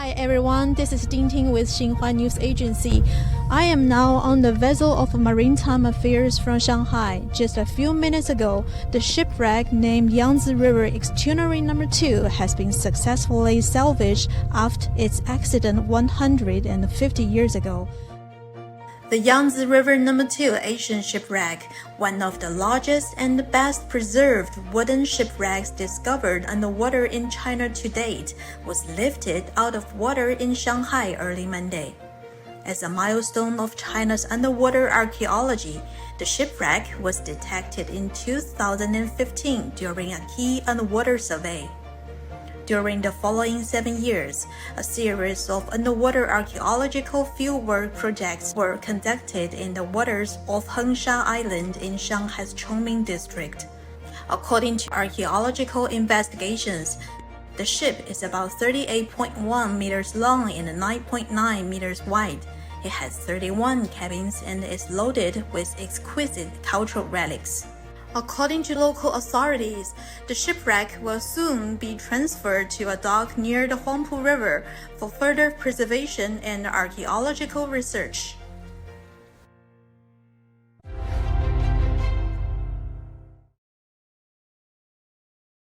Hi everyone, this is Ting with Xinhua News Agency. I am now on the vessel of Maritime Affairs from Shanghai. Just a few minutes ago, the shipwreck named Yangtze River Estuary No. 2 has been successfully salvaged after its accident 150 years ago. The Yangtze River No. 2 Asian shipwreck, one of the largest and best preserved wooden shipwrecks discovered underwater in China to date, was lifted out of water in Shanghai early Monday. As a milestone of China's underwater archaeology, the shipwreck was detected in 2015 during a key underwater survey. During the following 7 years, a series of underwater archaeological fieldwork projects were conducted in the waters of Hengsha Island in Shanghai's Chongming district. According to archaeological investigations, the ship is about 38.1 meters long and 9.9 meters wide. It has 31 cabins and is loaded with exquisite cultural relics. According to local authorities, the shipwreck will soon be transferred to a dock near the Huangpu River for further preservation and archaeological research.